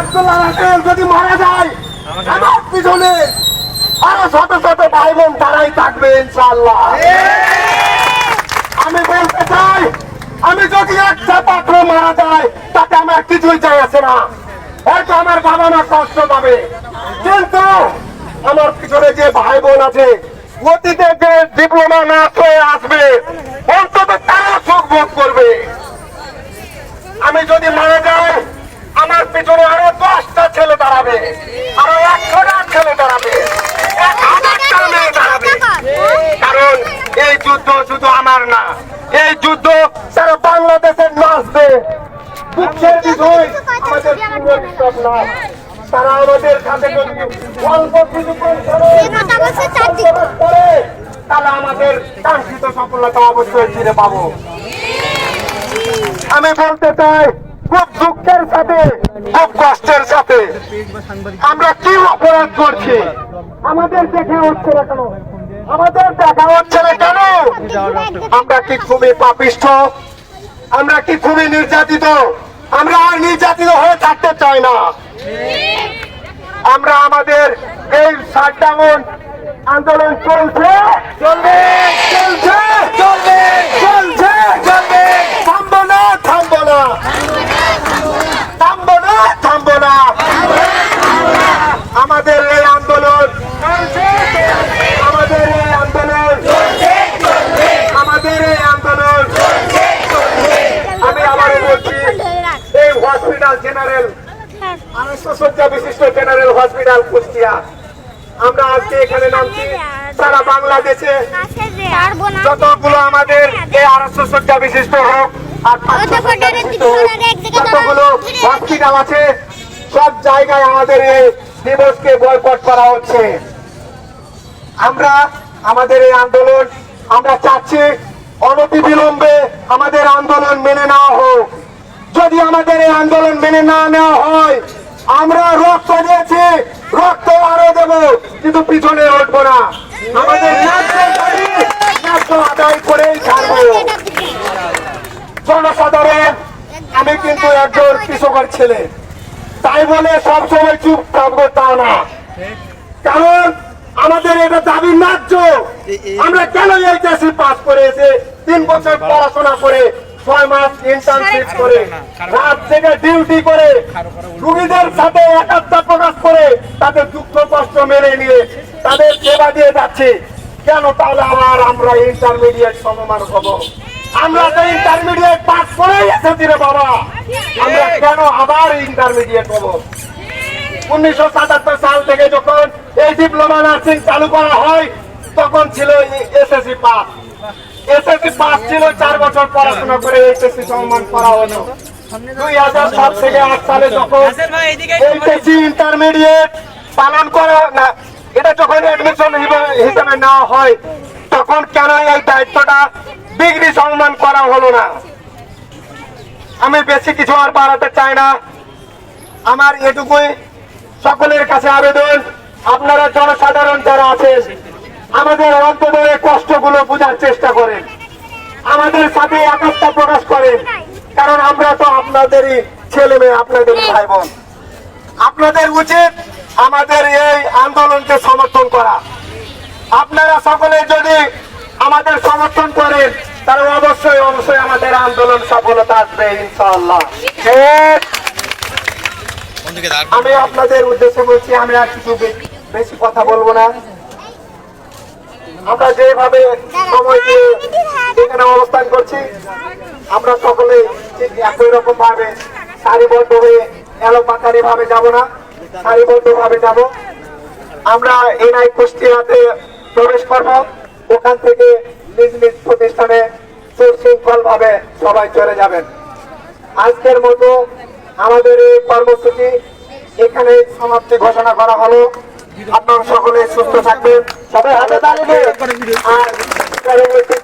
আব্দুল্লাহ রাসেল যদি মারা যায় আমার পিছনে আরো শত শত ভাই বোন তারাই থাকবে ইনশাআল্লাহ। আমি বলতে চাই, আমি যদি একটা পাত্র মারা যায় তাতে আমার কিছুই চাই আছে না, হয়তো আমার বাবা মা কষ্ট পাবে, কিন্তু আমার পিছনে যে ভাই বোন আছে অতীতে যে ডিপ্লোমা না হয়ে আসবে অন্তত তারা সুখ ভোগ করবে। আমি যদি মারা যাই আমার পিছনে আরো 10টা ছেলে দাঁড়াবে, আরো 100টা ছেলে দাঁড়াবে, 1000টা মেয়ে দাঁড়াবে। কারণ এই যুদ্ধ শুধু আমার না, এই যুদ্ধ সারা বাংলাদেশের নাচবে। দুঃখের বিষয় আমাদের পুনর্বিপ্লব না, তারা আমাদের কাছে যদি অল্প কিছু করে তাহলে আমাদের কাঙ্ক্ষিত সফলতা অবশ্যই ফিরে পাবো। আমি বলতে চাই, খুব দুঃখের সাথে খুব কষ্টের সাথে আমরা কি অপরাধ করছি আমাদের দেখে হচ্ছে না কেন, আমাদের দেখা হচ্ছে না কেন? আমরা কি খুবই পাপিষ্ঠ? আমরা কি খুবই নির্যাতিত? আমরা আর নির্যাতিত হয়ে থাকতে চাই না। আমরা আমাদের এই শাটডাউন আন্দোলন চলছে, চলবে, চলছে, চলবে, চলছে, চলবে, থামবো না, থামবো না, থামবো না, থামবো না। আমাদের এই আন্দোলন চলছে, আমাদের এই আন্দোলন চলছে, আমাদের এই আন্দোলন চলছে। আমি আবারও বলছি, এই হসপিটাল জেনারেল 200 শয্যা বিশিষ্ট জেনারেল হসপিটাল কুষ্টিয়া, আমরা আজকে এখানে নামছি। সারা বাংলাদেশে যতগুলো আমাদের এই 200 শয্যা বিশিষ্ট হোক আর 500 শয্যা বিশিষ্ট হোক, যতগুলো হসপিটাল আছে সব জায়গায় আমাদের এই দিবসকে বয়কট করা হচ্ছে। আমরা আমাদের এই আন্দোলন আমরা চাচ্ছি অনতিবিলম্বে আমাদের আন্দোলন মেনে নেওয়া হোক। যদি আমাদের এই আন্দোলন মেনে না নেওয়া হয়, আমরা রক্ত দিয়েছি, রক্ত আরো দেব, কিন্তু পিছনে উঠবো না। আমাদের ন্যায্য আদায় করেই ছাড়বো। জনসাধারণ, আমি কিন্তু একজন কৃষকের ছেলে, তাই বলে সবসময় চুপ থাকবো তা না, কারণ আমাদের এটা দাবি ন্যায্য। আমরা কেন এইচএসসি পাস করে এসে 3 বছর পড়াশোনা করে 6 মাস ইন্টার্নশিপ করে রাত থেকে ডিউটি করে রোগীদের সাথে একাত্মতা প্রকাশ করে তাদের দুঃখ কষ্ট মেনে নিয়ে তাদের সেবা দিয়ে যাচ্ছি, কেন তাহলে আমরা ইন্টারমিডিয়েট সমমান হব? আমরা তো ইন্টারমিডিয়েট পাস করে এসেছি রে বাবা, আমরা কেন আবার ইন্টারমিডিয়েট হব? 1977 সাল থেকে যখন এই ডিপ্লোমা নার্সিং চালু করা হয় তখন ছিল এসএসসি পাস। এসএসসি পাস ছিল 4 বছর পড়াশোনা করে এইচএসসি সম্মান করা হলো। 2007 থেকে 8 সালে যখন এইচএসসি ইন্টারমিডিয়েট পালন করা না, এটা যখন অ্যাডমিশন হিসেবে নেওয়া হয় তখন কেন এই দায়িত্বটা ডিগ্রি সম্মান করা হলো না? আমি বেশি কিছু আর বাড়াতে চাই না, আমার এটুকুই সকলের কাছে আবেদন, আপনারা জনসাধারণ যারা আছেন আমাদের অন্তত এই কষ্টগুলো বোঝার চেষ্টা করেন, আমাদের সাথে একাত্মতা প্রকাশ করেন, কারণ আমরা তো আপনাদেরই ছেলে মেয়ে, আপনাদেরই ভাই বোন। আপনাদের উচিত আমাদের এই আন্দোলনকে সমর্থন করা। আপনারা সকলে যদি আমাদের সমর্থন করেন তাহলে অবশ্যই অবশ্যই আমাদের আন্দোলন সফলতা আসবে ইনশাআল্লাহ। আমি আপনাদের উদ্দেশ্যে বলছি, আমি আর কিছু বেশি কথা বলবো না। আমরা যেভাবে সময় দিয়ে এখানে অবস্থান করছি আমরা সকলে ঠিক একই রকম ভাবে সারিবদ্ধ হয়ে এলোপাতারি ভাবে যাব না, সারিবদ্ধ ভাবে যাব। আমরা এনআই কুষ্টিয়াতে প্রবেশ করব, ওখান থেকে নিজ নিজ প্রতিষ্ঠানে সুশৃঙ্খল ভাবে সবাই চলে যাবেন। আজকের মতো আমাদের এই কর্মসূচি এখানে সমাপ্তি ঘোষণা করা হলো। আপনারা সকলে সুস্থ থাকবেন, সবাই হাতে তালি দিয়ে আর কর্মসূচি